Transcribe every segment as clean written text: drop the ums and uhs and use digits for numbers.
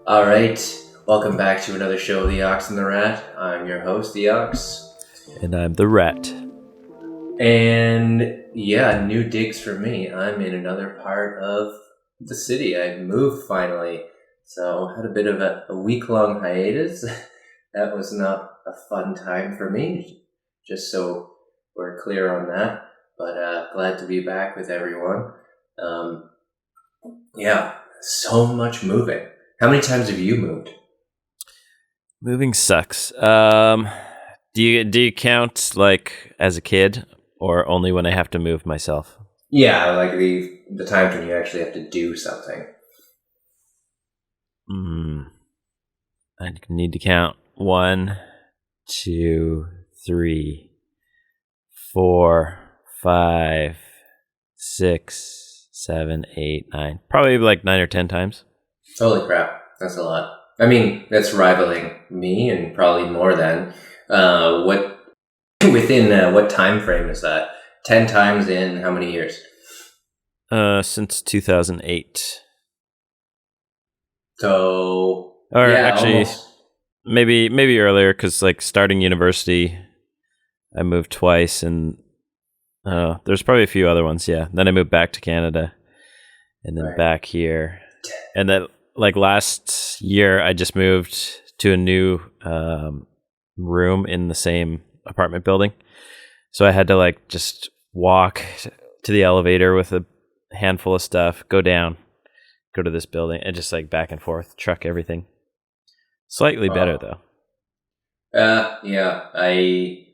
All right, welcome back to another show of The Ox and the Rat. I'm your host, The Ox. And I'm the Rat. And yeah, new digs for me. I'm in another part of the city. I moved finally. So had a bit of a week-long hiatus. That was not a fun time for me, just so we're clear on that. But glad to be back with everyone. Yeah, so much moving. How many times have you moved? Moving sucks. Do you count like as a kid or only when I have to move myself? Yeah, like the times when you actually have to do something. I need to count 1, 2, 3, 4, 5, 6, 7, 8, 9. Probably like 9 or 10 times. Holy crap, that's a lot. I mean, that's rivaling me and probably more than. What within what time frame is that? 10 times in how many years? Since 2008. So, Or yeah, actually, almost. maybe earlier, because like starting university, I moved twice, and there's probably a few other ones. Yeah, then I moved back to Canada, and then Right. back here, and then like last year, I just moved to a new room in the same apartment building, so I had to like just walk to the elevator with a handful of stuff, go down, go to this building, and just like back and forth, truck everything. Slightly better though. Yeah,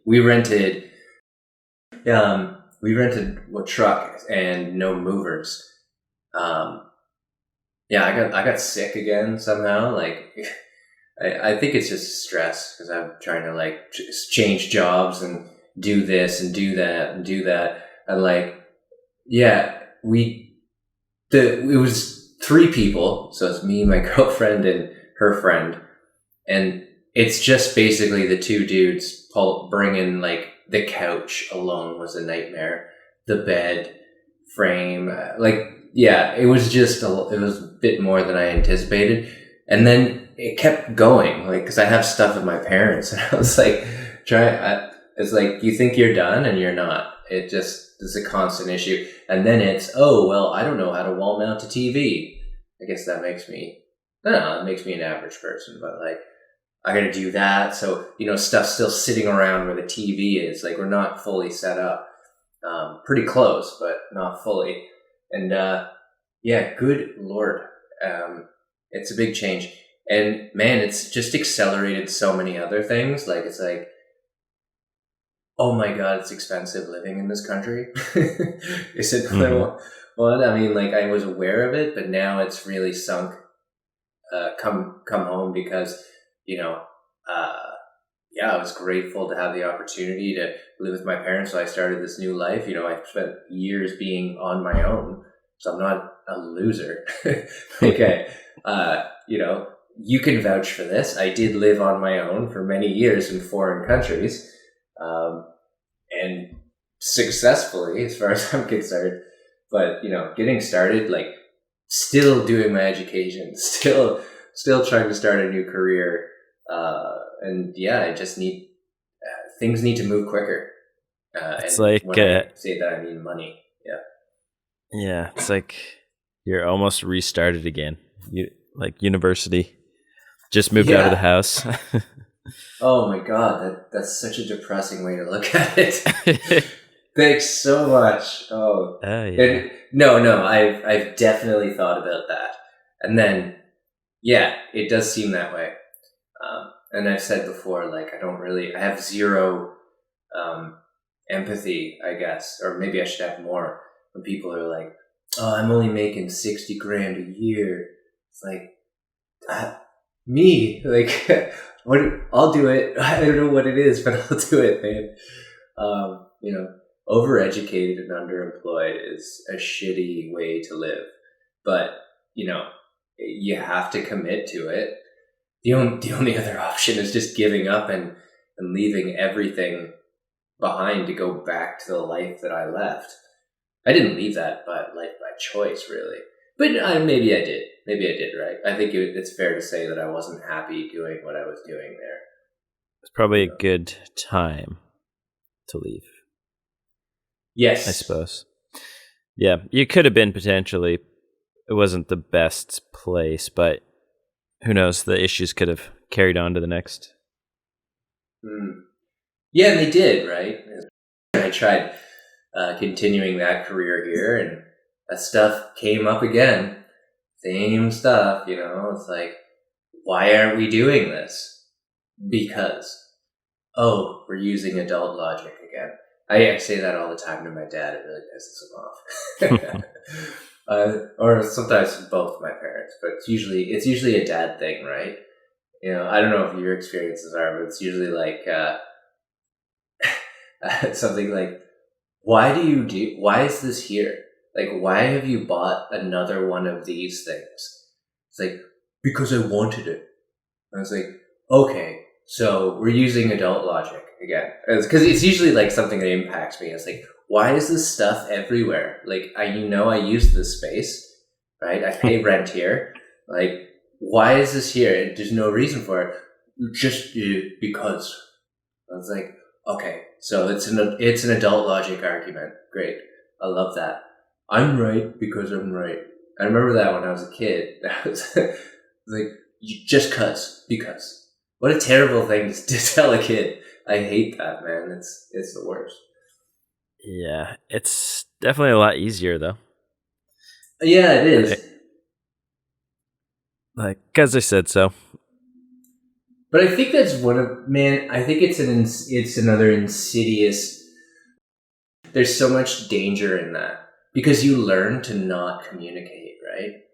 we rented a truck and no movers. Yeah, I got sick again somehow. Like, I think it's just stress because I'm trying to like change jobs and do this and do that and do that. And like, yeah, it was 3 people. So it's me, my girlfriend, and her friend. And it's just basically the 2 dudes bringing like the couch alone was a nightmare. The bed frame, yeah, it was it was a bit more than I anticipated. And then it kept going, like, cause I have stuff with my parents and I was like, it's like, you think you're done and you're not. It just is a constant issue. And then it's, oh, well, I don't know how to wall mount a TV. I guess that makes me, I don't know, it makes me an average person, but like, I gotta do that. So, stuff's still sitting around where the TV is. Like, we're not fully set up. Pretty close, but not fully. And, yeah, good Lord. It's a big change. And man, it's just accelerated so many other things. Like, it's like, oh my God, it's expensive living in this country. Is it another one? I mean, like, I was aware of it, but now it's really sunk, come home because, yeah, I was grateful to have the opportunity to live with my parents. So I started this new life. I spent years being on my own, so I'm not a loser. Okay. You can vouch for this. I did live on my own for many years in foreign countries, and successfully, as far as I'm concerned. But, getting started, like, still doing my education, still trying to start a new career. And yeah, I just need, things need to move quicker. It's and like when I say that, I mean money. Yeah. Yeah, it's like you're almost restarted again. You like university, just moved out of the house. Oh my God, that's such a depressing way to look at it. Thanks so much. Oh, yeah. No, I've definitely thought about that, and then yeah, it does seem that way. And I've said before, like, I have zero empathy, I guess, or maybe I should have more when people are like, oh, I'm only making 60 grand a year. It's like, me, like, what? I'll do it. I don't know what it is, but I'll do it, man. Overeducated and underemployed is a shitty way to live, but you have to commit to it. The only other option is just giving up and leaving everything behind to go back to the life that I left. I didn't leave that, but like by choice, really. But maybe I did. Maybe I did, right? I think it's fair to say that I wasn't happy doing what I was doing there. It's probably a good time to leave. Yes. I suppose. Yeah, you could have been potentially. It wasn't the best place, but who knows? The issues could have carried on to the next. Yeah, and they did, right? I tried continuing that career here, and that stuff came up again. Same stuff, It's like, why aren't we doing this? Because, we're using adult logic again. I say that all the time to my dad. It really pisses him off. Or sometimes both my parents, but it's usually a dad thing, right? I don't know if your experiences are, but it's usually like something like, why is this here? Like, why have you bought another one of these things? It's like, because I wanted it. I was like, okay, so we're using adult logic again. Because it's usually like something that impacts me. It's like, why is this stuff everywhere? Like, I use this space, right? I pay rent here. Like, why is this here? There's no reason for it. Just because. I was like, okay, so it's an adult logic argument. Great. I love that. I'm right because I'm right. I remember that when I was a kid. That was like, just because. What a terrible thing to tell a kid. I hate that, man. It's the worst. Yeah, it's definitely a lot easier though. Yeah, it is. Like, because I said so. But I think that's I think it's another insidious. There's so much danger in that because you learn to not communicate, right?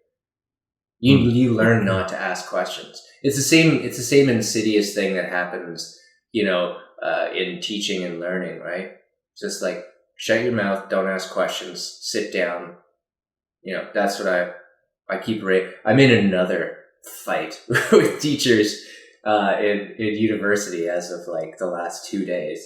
You learn not to ask questions. It's the same insidious thing that happens, in teaching and learning, right? It's just like, shut your mouth, don't ask questions, sit down. That's what I keep I'm in another fight with teachers in university as of like the last 2 days.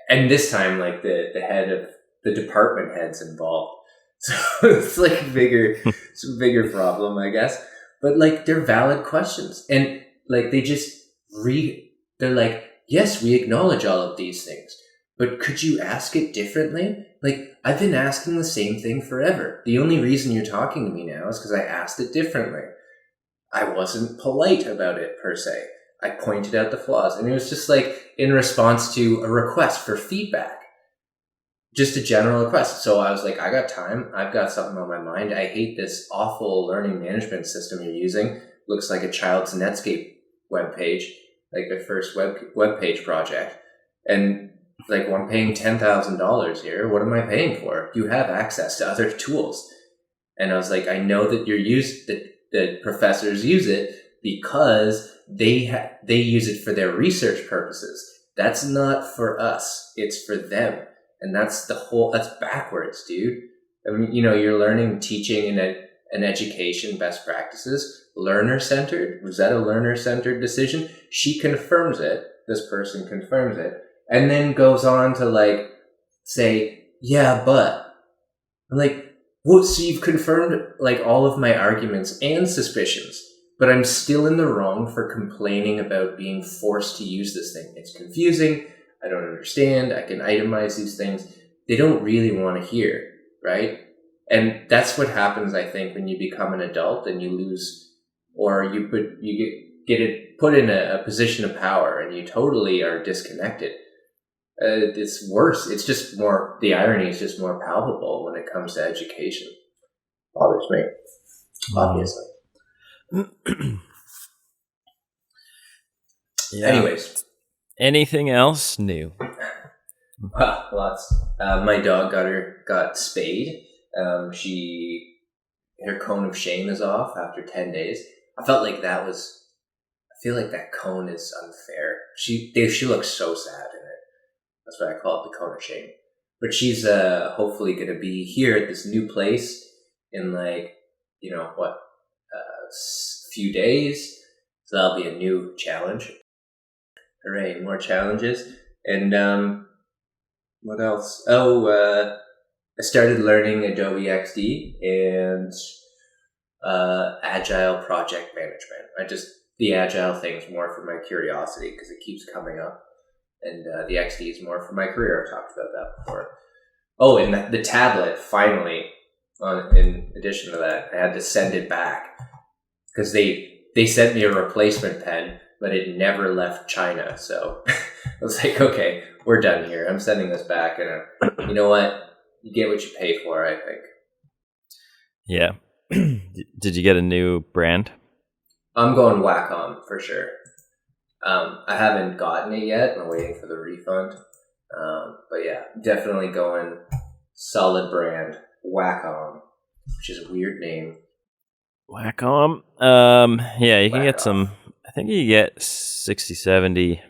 And this time, like the head of the department head's involved. So it's like it's a bigger problem, I guess. But like, they're valid questions. And like, they're like, yes, we acknowledge all of these things, but could you ask it differently? Like, I've been asking the same thing forever. The only reason you're talking to me now is because I asked it differently. I wasn't polite about it per se. I pointed out the flaws, and it was just like in response to a request for feedback. Just a general request. So I was like, I got time. I've got something on my mind. I hate this awful learning management system you're using. Looks like a child's Netscape webpage, like their first web page project. And like, well, I'm paying $10,000 here. What am I paying for? You have access to other tools. And I was like, I know that the professors use it because they use it for their research purposes. That's not for us. It's for them. And that's backwards, dude. I mean, you're learning, teaching, and education best practices, learner-centered. Was that a learner-centered decision? She confirms it. This person confirms it. And then goes on to like, say, yeah, but. I'm like, well, so you've confirmed like all of my arguments and suspicions, but I'm still in the wrong for complaining about being forced to use this thing. It's confusing. I don't understand. I can itemize these things. They don't really want to hear, right? And that's what happens, I think, when you become an adult and you lose, or you get it put in a position of power and you totally are disconnected. It's worse. It's just more, the irony is just more palpable when it comes to education. Bothers me, obviously. Yeah. Anyways. Anything else new? Lots. My dog got spayed. Her cone of shame is off after 10 days. I feel like that cone is unfair. She looks so sad in it. That's why I call it the cone of shame. But she's hopefully going to be here at this new place in like, a few days. So that'll be a new challenge. Hooray, more challenges. And what else? I started learning Adobe XD and agile project management. The agile thing's more for my curiosity because it keeps coming up, and the XD is more for my career. I've talked about that before. Oh, and the tablet, finally, in addition to that, I had to send it back because they sent me a replacement pen, but it never left China. So I was like, okay, we're done here. I'm sending this back, and you know what? You get what you pay for, I think. Yeah. Did you get a new brand? I'm going Wacom for sure. I haven't gotten it yet. I'm waiting for the refund. But yeah, definitely going solid brand Wacom, which is a weird name. Wacom. Yeah, you can get some. I think you get 60, 70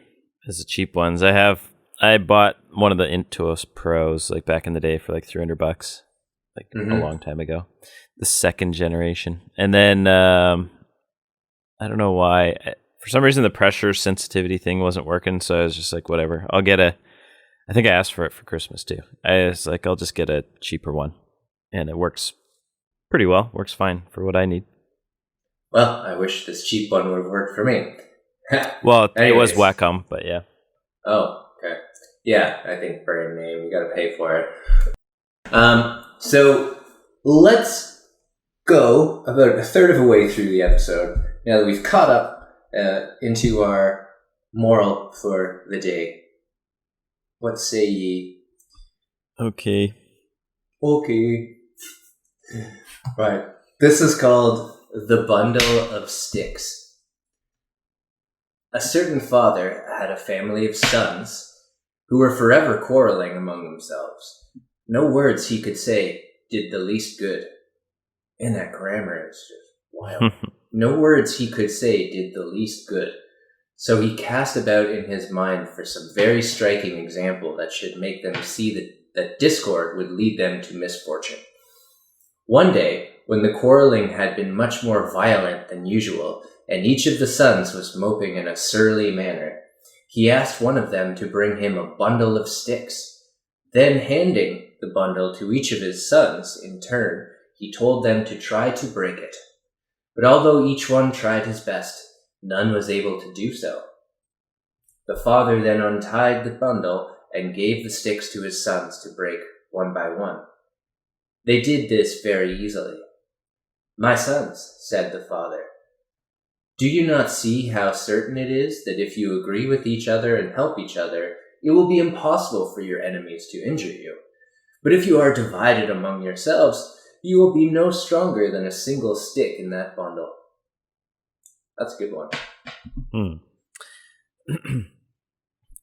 as the cheap ones. I bought one of the Intuos Pros like back in the day for like $300, like a long time ago. The second generation, and then I don't know why. For some reason, the pressure sensitivity thing wasn't working, so I was just like, whatever. I think I asked for it for Christmas too. I was like, I'll just get a cheaper one, and it works pretty well. Works fine for what I need. Well, I wish this cheap one would have worked for me. Well, it was Wacom, but yeah. Oh, okay. Yeah, I think brand name, you got to pay for it. So let's go about a third of a way through the episode now that we've caught up into our moral for the day. What say ye? Okay. Right. This is called The Bundle of Sticks. A certain father had a family of sons who were forever quarreling among themselves. No words he could say did the least good. And that grammar is just wild. No words he could say did the least good. So he cast about in his mind for some very striking example that should make them see that discord would lead them to misfortune. One day, when the quarreling had been much more violent than usual, and each of the sons was moping in a surly manner, he asked one of them to bring him a bundle of sticks. Then, handing the bundle to each of his sons in turn, he told them to try to break it. But although each one tried his best, none was able to do so. The father then untied the bundle and gave the sticks to his sons to break one by one. They did this very easily. "My sons," said the father, "do you not see how certain it is that if you agree with each other and help each other, it will be impossible for your enemies to injure you? But if you are divided among yourselves, you will be no stronger than a single stick in that bundle." That's a good one.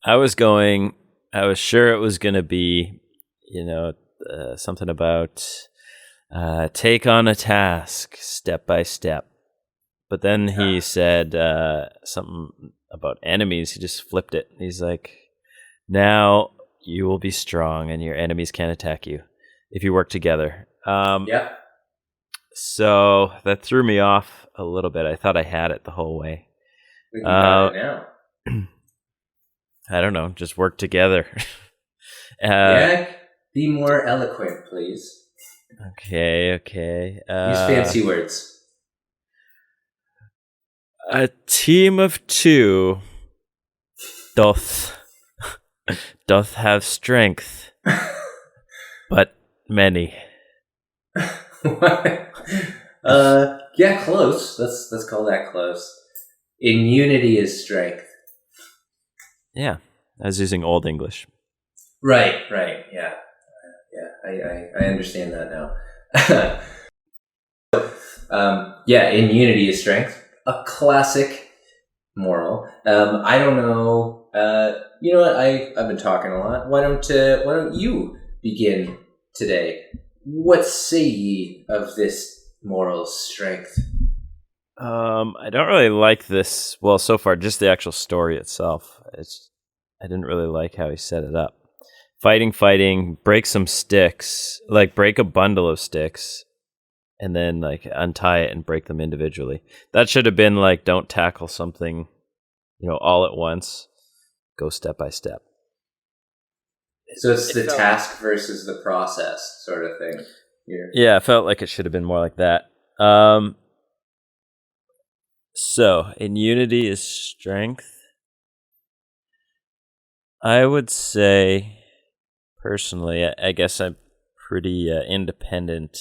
I was sure it was going to be, something about take on a task step by step. But then he said something about enemies. He just flipped it. He's like, now you will be strong and your enemies can't attack you if you work together. Yeah. So that threw me off a little bit. I thought I had it the whole way. We can got it now. I don't know. Just work together. Yeah, be more eloquent, please. Okay. Use fancy words. A team of two doth have strength, but many. Yeah, close. Let's call that close. In unity is strength. Yeah, I was using Old English. Right. Yeah. I understand that now. Yeah, in unity is strength. A classic moral. I don't know. You know what? I've been talking a lot. Why don't you begin today? What say ye of this moral strength? I don't really like this. Well, so far, just the actual story itself. I didn't really like how he set it up. Fighting, break some sticks, like break a bundle of sticks, and then like untie it and break them individually. That should have been like, don't tackle something, all at once. Go step by step. So it's the task versus the process sort of thing here. Yeah, I felt like it should have been more like that. So, in unity is strength. I would say, personally, I guess I'm pretty independent,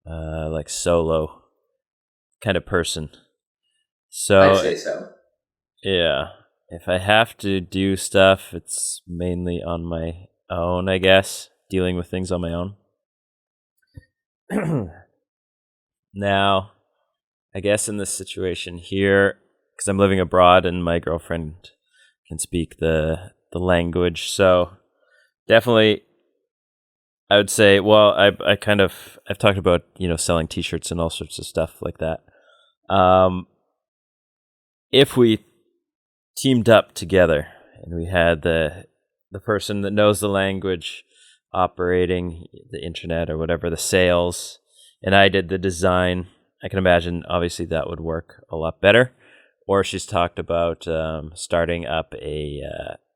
like solo kind of person. So I'd say so. Yeah. If I have to do stuff, it's mainly on my own, I guess, dealing with things on my own. Now, I guess in this situation here, because I'm living abroad and my girlfriend can speak the language, so definitely I would say, well, I've talked about, selling t-shirts and all sorts of stuff like that. If we teamed up together and we had the person that knows the language operating the internet or whatever, the sales, and I did the design, I can imagine obviously that would work a lot better. Or she's talked about starting up a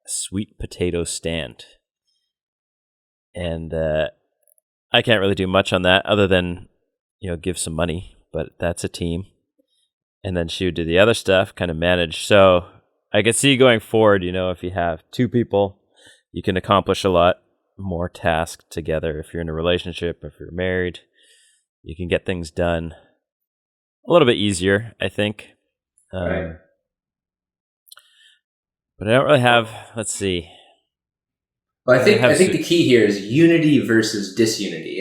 sweet potato stand. And I can't really do much on that other than, give some money, but that's a team. And then she would do the other stuff, kind of manage. So I could see going forward, if you have two people, you can accomplish a lot more tasks together. If you're in a relationship, if you're married, you can get things done a little bit easier, I think. Right. But I don't really have, let's see. Well, I think the key here is unity versus disunity.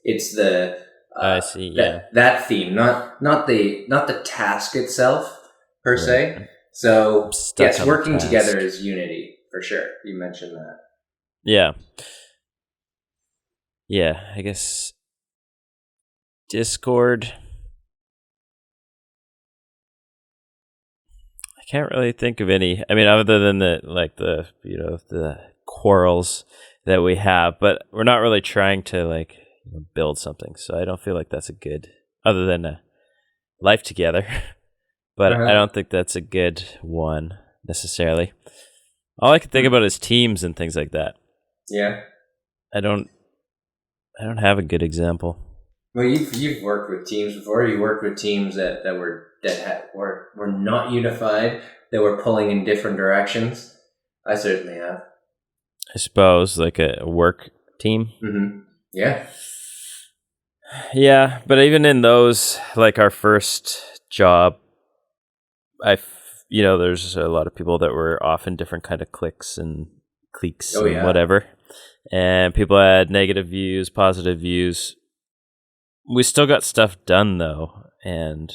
It's the I see, yeah. That theme, not the task itself per se. So yes, working together is unity for sure. You mentioned that. Yeah. Yeah, I guess Discord. I can't really think of any. I mean, other than the quarrels that we have, but we're not really trying to build something. So I don't feel like that's a good, other than a life together. But I don't think that's a good one necessarily. All I can think about is teams and things like that. Yeah. I don't have a good example. Well, you've worked with teams before. You worked with teams that were not unified, that were pulling in different directions. I certainly have. I suppose like a work team. Mm-hmm. Yeah. Yeah, but even in those, like our first job, there's a lot of people that were off in different kind of cliques and whatever. And people had negative views, positive views. We still got stuff done though, and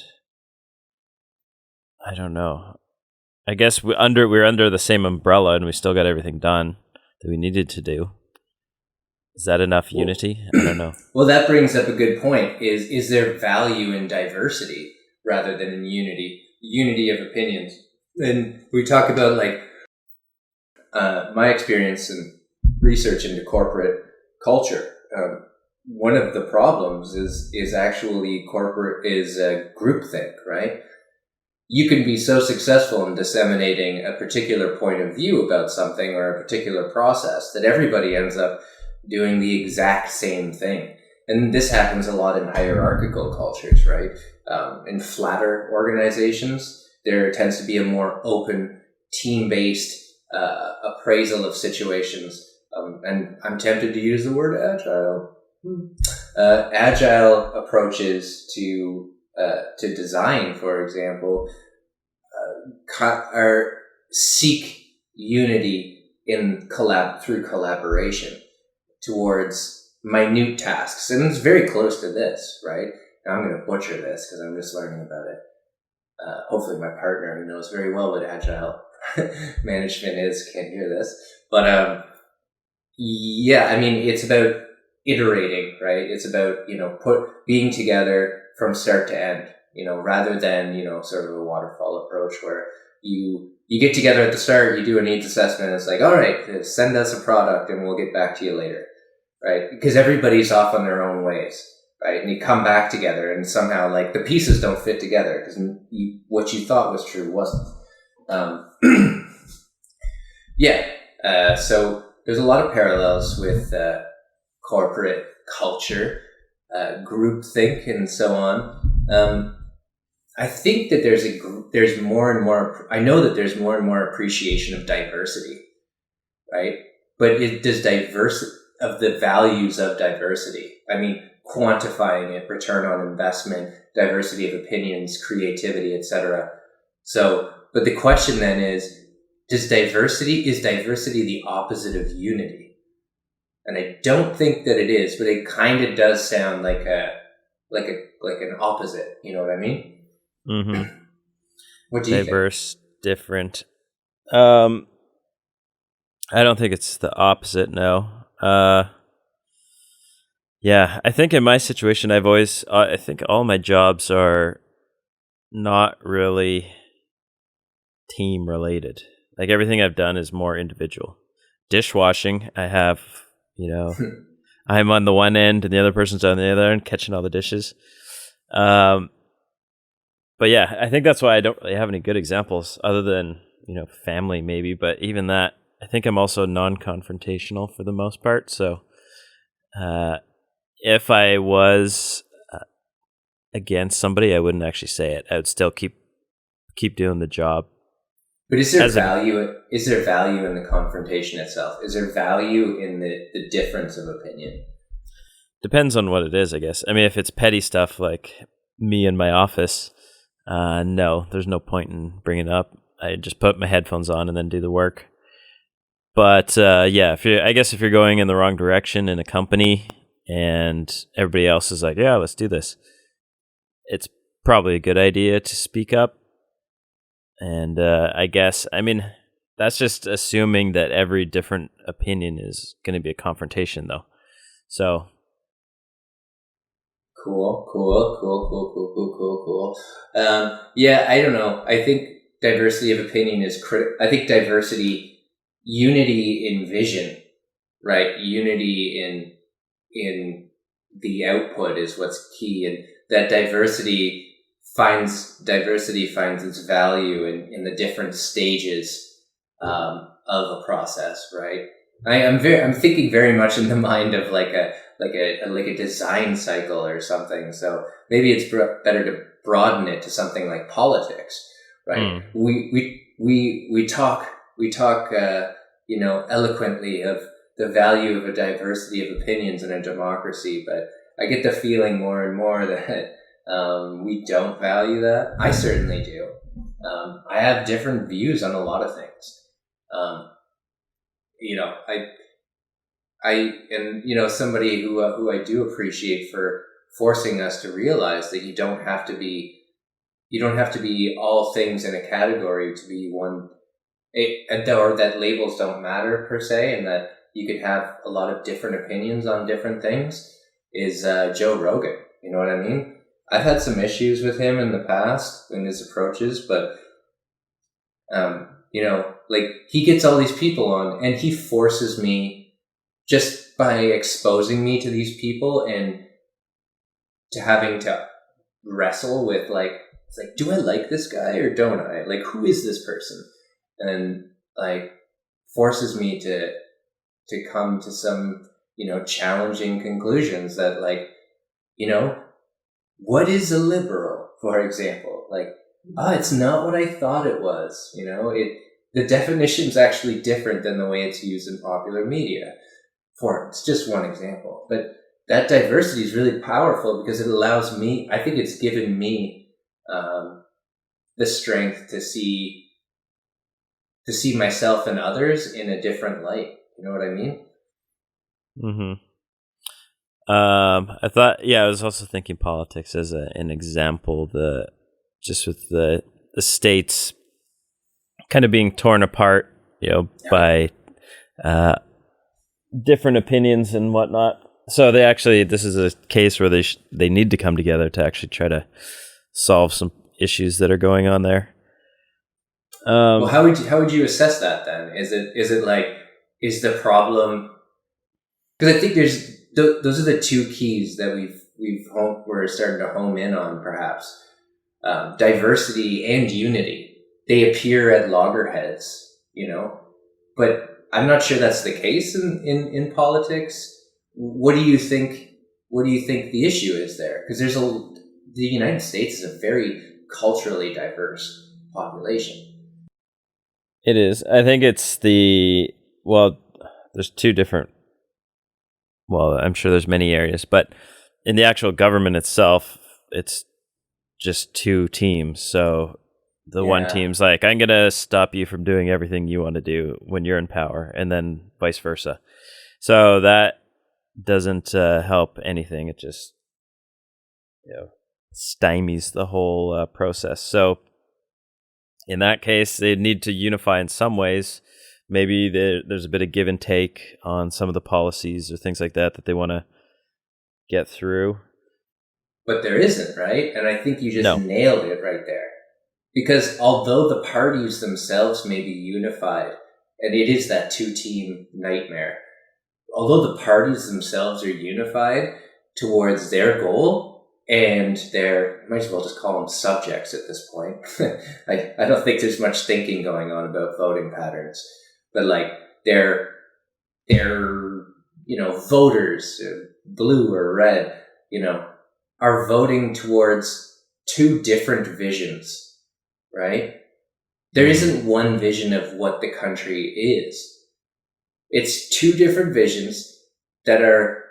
I don't know. I guess we're under the same umbrella and we still got everything done that we needed to do. Is that enough unity? I don't know. Well, that brings up a good point. Is there value in diversity rather than in unity? Unity of opinions. And we talk about my experience and research into corporate culture. One of the problems is actually groupthink, right? You can be so successful in disseminating a particular point of view about something or a particular process that everybody ends up doing the exact same thing. And this happens a lot in hierarchical cultures, right? In flatter organizations, there tends to be a more open, team-based appraisal of situations. And I'm tempted to use the word agile. Agile approaches to design, for example, seek unity through collaboration towards minute tasks, and it's very close to this, right? Now I'm going to butcher this because I'm just learning about it. Hopefully, my partner, who knows very well what agile management is, can't hear this, but yeah, I mean, it's about iterating, right? It's about, being together from start to end, rather than, sort of a waterfall approach where you get together at the start, you do a needs assessment, and it's like, all right, send us a product and we'll get back to you later, right? Because everybody's off on their own ways, right? And you come back together and somehow the pieces don't fit together because what you thought was true wasn't. Yeah. So there's a lot of parallels with corporate culture, groupthink, and so on. I think that there's more and more. I know that there's more and more appreciation of diversity, right? But does diversity of the values of diversity? I mean, quantifying it, return on investment, diversity of opinions, creativity, etc. So, but the question then is diversity the opposite of unity? And I don't think that it is, but it kind of does sound like an opposite. You know what I mean? Mm-hmm. What do you Diverse, different. I don't think it's the opposite. No. Yeah, I think in my situation, I think all my jobs are not really team related. Like everything I've done is more individual. Dishwashing, I have, think? I'm on the one end and the other person's on the other end catching all the dishes. But yeah, I think that's why I don't really have any good examples other than, family maybe. But even that, I think I'm also non-confrontational for the most part. So if I was against somebody, I wouldn't actually say it. I would still keep doing the job. But is there value? Is there value in the confrontation itself? Is there value in the difference of opinion? Depends on what it is, I guess. I mean, if it's petty stuff like me in my office, no, there's no point in bringing it up. I just put my headphones on and then do the work. But yeah, if you're going in the wrong direction in a company and everybody else is like, yeah, let's do this, it's probably a good idea to speak up. And I guess, I mean, that's just assuming that every different opinion is going to be a confrontation, though. So. Cool. Yeah, I don't know. I think diversity of opinion is critical. I think unity in vision, right? Unity in the output is what's key, and that diversity finds its value in the different stages of a process, right? I'm thinking very much in the mind of like a design cycle or something. So maybe it's better to broaden it to something like politics, right? We talk eloquently of the value of a diversity of opinions in a democracy, but I get the feeling more and more that we don't value that. I certainly do. I have different views on a lot of things. Somebody who I do appreciate for forcing us to realize that you don't have to be all things in a category to be one, or that labels don't matter per se, and that you could have a lot of different opinions on different things, is Joe Rogan. You know what I mean? I've had some issues with him in the past in his approaches, but he gets all these people on and he forces me, just by exposing me to these people and to having to wrestle with it's like, do I like this guy or don't I? Like, who is this person? And forces me to come to some, challenging conclusions that what is a liberal, for example? It's not what I thought it was. The definition's actually different than the way it's used in popular media. It's just one example, but that diversity is really powerful because it allows me. I think it's given me the strength to see myself and others in a different light. You know what I mean? Mm-hmm. I was also thinking politics as an example, just with the states kind of being torn apart, by different opinions and whatnot. So this is a case where they need to come together to actually try to solve some issues that are going on there. Well, how would you assess that then? Is the problem? Because I think those are the two keys that we're starting to home in on, perhaps. Diversity and unity. They appear at loggerheads, but I'm not sure that's the case in politics. What do you think? What do you think the issue is there? Because the United States is a very culturally diverse population. It is. I think it's there's two different, I'm sure there's many areas, but in the actual government itself, it's just two teams. So the one team's like, I'm going to stop you from doing everything you want to do when you're in power, and then vice versa. So that doesn't help anything. It just stymies the whole process. So in that case, they need to unify in some ways. Maybe there's a bit of give and take on some of the policies or things like that they want to get through. But there isn't, right? And I think you just nailed it right there. Because although the parties themselves may be unified, and it is that two-team nightmare, although the parties themselves are unified towards their goal, and might as well just call them subjects at this point. I don't think there's much thinking going on about voting patterns, but like they're voters, blue or red, are voting towards two different visions. Right? There isn't one vision of what the country is. It's two different visions that are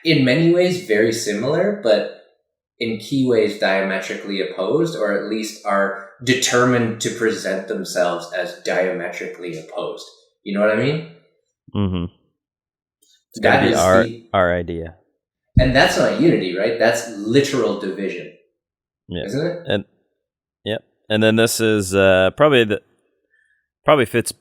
in many ways very similar, but in key ways diametrically opposed, or at least are determined to present themselves as diametrically opposed. You know what I mean? Mm-hmm. That is our idea. And that's not unity, right? That's literal division. Yeah. Isn't it? And then this is probably fits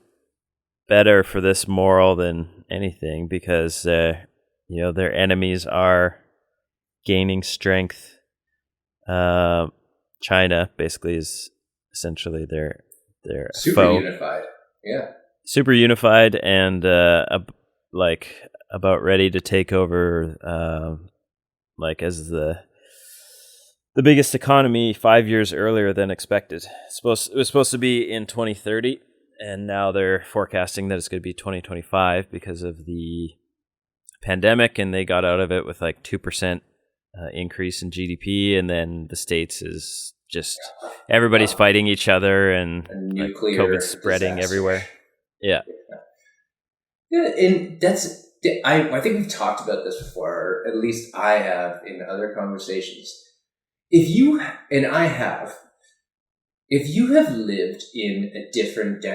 better for this moral than anything, because their enemies are gaining strength. China basically is essentially their super foe. Unified. Yeah. Super unified and about ready to take over as the biggest economy 5 years earlier than expected. It was supposed to be in 2030, and now they're forecasting that it's going to be 2025 because of the pandemic, and they got out of it with 2% increase in GDP, and then the States is just everybody's fighting each other, and COVID's spreading everywhere. Yeah. Yeah, and I think we've talked about this before, or at least I have in other conversations. If you have lived in a different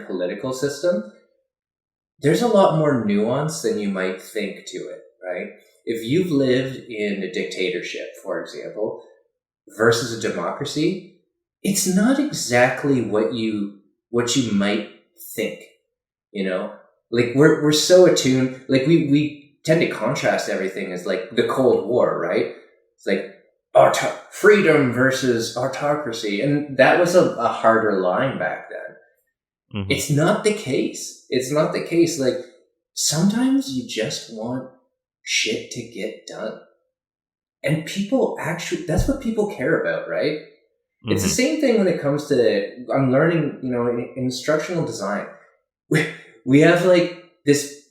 political system, there's a lot more nuance than you might think to it, right? If you've lived in a dictatorship, for example, versus a democracy, it's not exactly what you might think, Like we're so attuned, like we tend to contrast everything as like the Cold War, right? It's like freedom versus autocracy. And that was a harder line back then. Mm-hmm. It's not the case. Like sometimes you just want shit to get done. And people that's what people care about, right? Mm-hmm. It's the same thing when it comes to, I'm learning, in instructional design. We have this,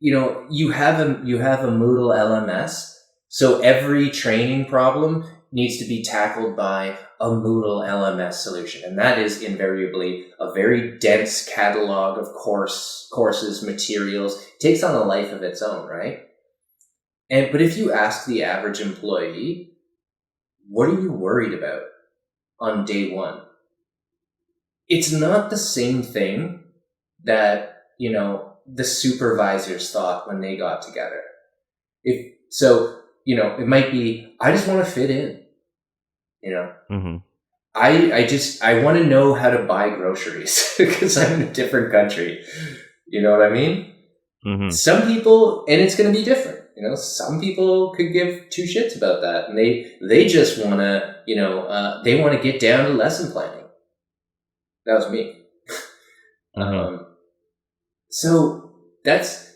you have a Moodle LMS. So every training problem needs to be tackled by a Moodle LMS solution. And that is invariably a very dense catalog of courses, materials. It takes on a life of its own, right? But if you ask the average employee, what are you worried about on day one? It's not the same thing that, the supervisors thought when they got together. It might be, I just want to fit in, Mm-hmm. I want to know how to buy groceries because I'm in a different country. You know what I mean? Mm-hmm. Some people, and it's going to be different. Some people could give two shits about that, and they just want to, they want to get down to lesson planning. That was me. Mm-hmm. So that's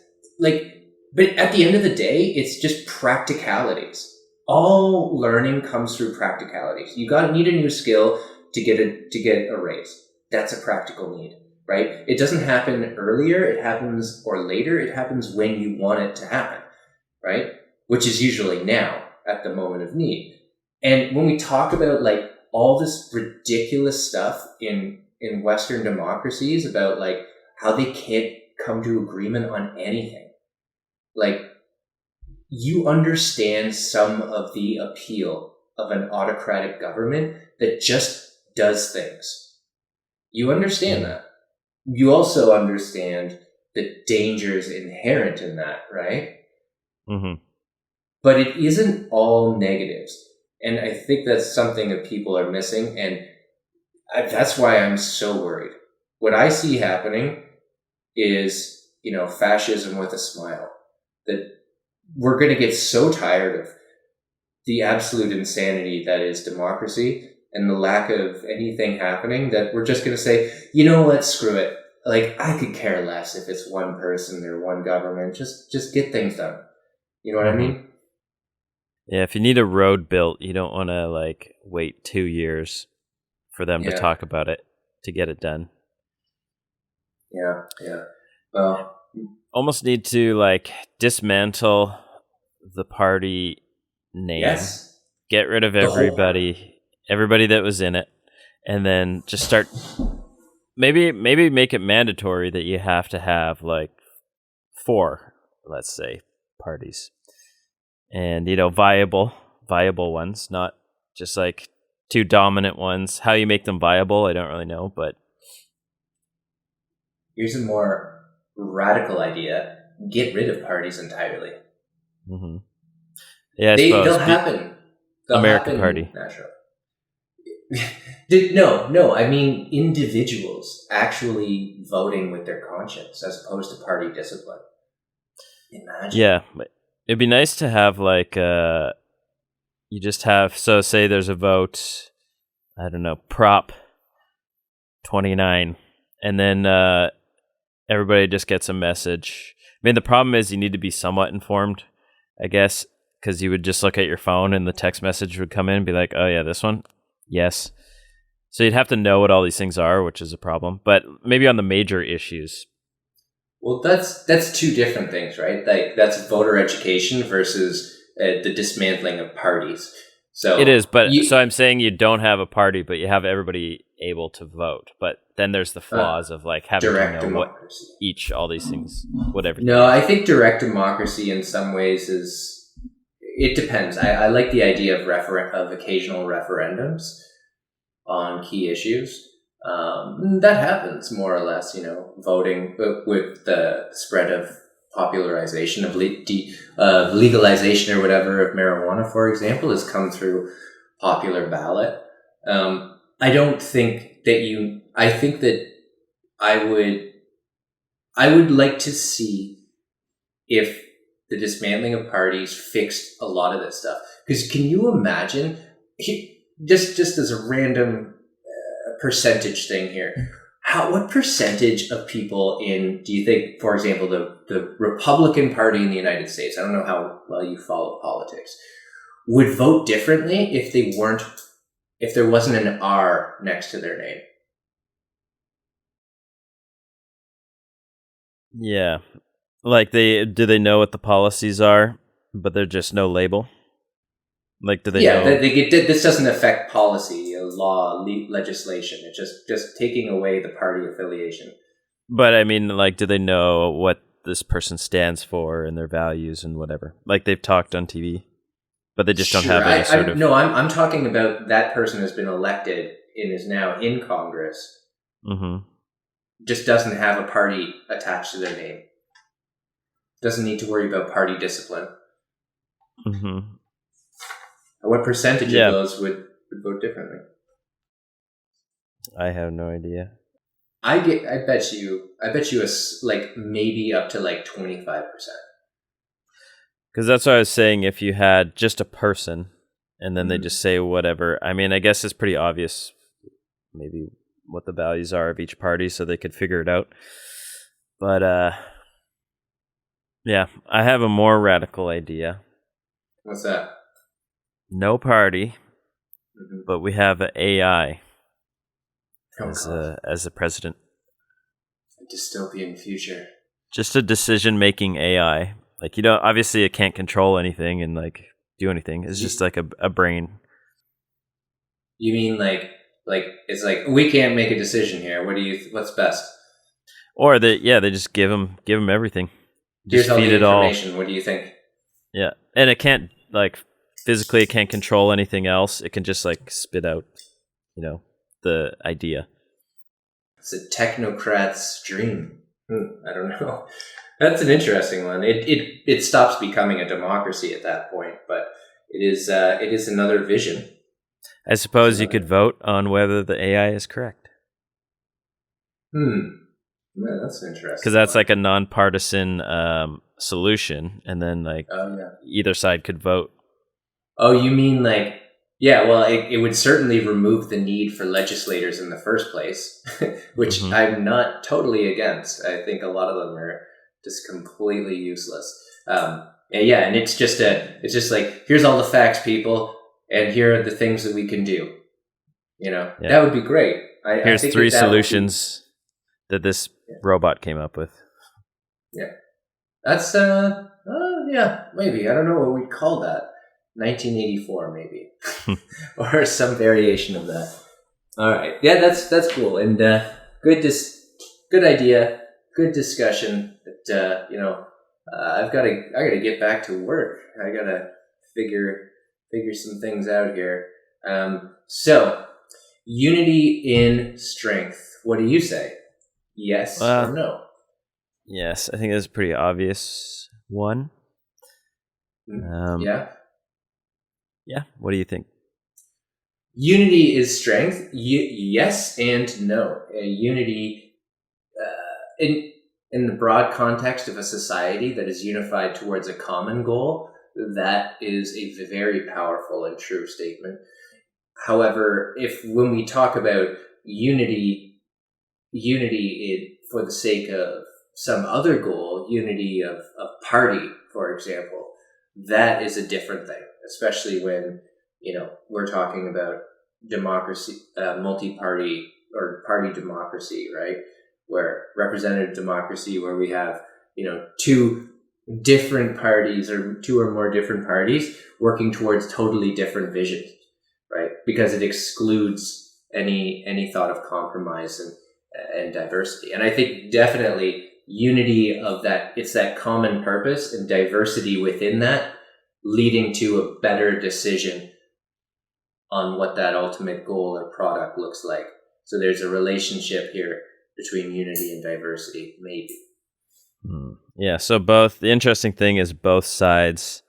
but at the end of the day, it's just practicalities. All learning comes through practicalities. You need a new skill to get a raise. That's a practical need. right? It doesn't happen earlier, it happens, or later, it happens when you want it to happen, right? Which is usually now, at the moment of need. And when we talk about like all this ridiculous stuff in Western democracies about like how they can't come to agreement on anything, like you understand some of the appeal of an autocratic government that just does things. You understand that. You also understand the dangers inherent in that, right? Mm-hmm. But it isn't all negatives. And I think that's something that people are missing. And that's why I'm so worried. What I see happening is, fascism with a smile. That we're going to get so tired of the absolute insanity that is democracy and the lack of anything happening that we're just going to say, you know what, screw it. Like, I could care less if it's one person or one government. Just get things done. You know what I mean? Yeah, if you need a road built, you don't want to like wait 2 years for them to talk about it to get it done. Yeah. Well, almost need to like dismantle the party name. Yes. Get rid of everybody that was in it, and then just start maybe make it mandatory that you have to have like 4, let's say, parties. And viable ones, not just like 2 dominant ones. How you make them viable, I don't really know, but here's a more radical idea: get rid of parties entirely. Mm-hmm. Yeah, they'll happen. American Party. Naturally. No. I mean individuals actually voting with their conscience as opposed to party discipline. Imagine. Yeah, it'd be nice to have like you just have, so say there's a vote, I don't know, Prop 29, and then everybody just gets a message. I mean, the problem is you need to be somewhat informed, I guess, because you would just look at your phone and the text message would come in and be like, oh yeah, this one? Yes. So you'd have to know what all these things are, which is a problem. But maybe on the major issues. Well, that's 2 different things, right? Like that's voter education versus the dismantling of parties. So it is, but so I'm saying you don't have a party, but you have everybody able to vote. But then there's the flaws of like having direct to know democracy. all these things, whatever. No, I think direct democracy in some ways it depends. I like the idea of occasional referendums on key issues. That happens more or less, voting with the spread of popularization of legalization or whatever of marijuana, for example, has come through popular ballot. I don't think that I think that I would like to see if the dismantling of parties fixed a lot of this stuff. Because can you imagine, just as a random percentage thing here, what percentage of people do you think, for example, the Republican Party in the United States, I don't know how well you follow politics, would vote differently if there wasn't an R next to their name? Yeah. Like do they know what the policies are, but there's just no label? Like, do they know? This doesn't affect policy, law, legislation. It's just taking away the party affiliation. But I mean, like, do they know what this person stands for and their values and whatever? Like, they've talked on TV, but they just don't have any sort of... No, I'm talking about that person has been elected and is now in Congress. Mm-hmm. Just doesn't have a party attached to their name. Doesn't need to worry about party discipline. Mm-hmm. What percentage of those would vote differently? I have no idea. I bet you like maybe up to like 25%. Because that's what I was saying. If you had just a person and then they just say whatever, I mean, I guess it's pretty obvious maybe what the values are of each party so they could figure it out. But yeah, I have a more radical idea. What's that? No party, but we have an AI as a president. A dystopian future. Just a decision-making AI. Like, obviously it can't control anything and like do anything. It's just like a brain. You mean like it's like we can't make a decision here. What's best? Or they just give them everything. Just Here's all feed the it all. information. What do you think? Yeah, and it can't like physically. It can't control anything else. It can just like spit out, the idea. It's a technocrat's dream. I don't know. That's an interesting one. It stops becoming a democracy at that point, but it is another vision. I suppose you could vote on whether the AI is correct. Yeah, that's interesting. Because that's like a nonpartisan solution, and then like either side could vote. Oh, you mean like, yeah, well, it would certainly remove the need for legislators in the first place, which I'm not totally against. I think a lot of them are just completely useless. And it's just like, here's all the facts, people, and here are the things that we can do. That would be great. Here's 3 solutions that this robot came up with. Yeah. That's, maybe. I don't know what we'd call that. 1984, maybe. Or some variation of that. All right. Yeah, that's cool. And good idea, good discussion. But, I gotta get back to work. I gotta figure some things out here. So, unity in strength. What do you say? Yes or no? Yes, I think that's a pretty obvious one. Yeah. What do you think? Unity is strength. Yes and no. Unity, in the broad context of a society that is unified towards a common goal, that is a very powerful and true statement. However, when we talk about unity for the sake of some other goal, unity of party, for example, that is a different thing, especially when, we're talking about democracy, multi-party or party democracy, right? Where representative democracy, where we have, 2 different parties or 2 or more different parties working towards totally different visions, right? Because it excludes any thought of compromise and diversity. And I think definitely unity of that, it's that common purpose and diversity within that leading to a better decision on what that ultimate goal or product looks like. So there's a relationship here between unity and diversity, maybe. Yeah, so the interesting thing is both sides,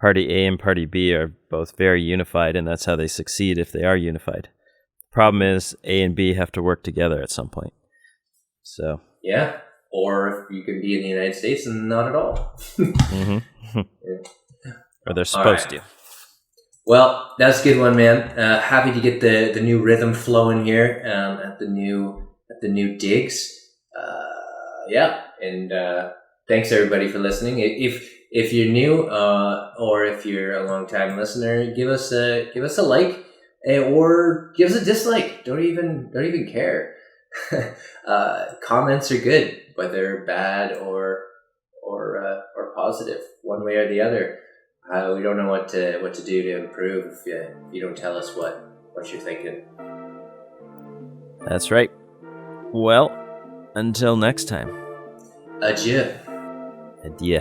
Party A and Party B, are both very unified, and that's how they succeed if they are unified. The problem is A and B have to work together at some point. So yeah, or you can be in the United States and not at all. Or they're supposed to. Well, that's a good one, man. Happy to get the new rhythm flowing here at the new digs. And thanks everybody for listening. If you're new or if you're a long time listener, give us a like or give us a dislike. Don't even care. Comments are good, whether bad or positive, one way or the other. We don't know what to do to improve if you don't tell us what you're thinking. That's right. Well, until next time. Adieu. Adieu.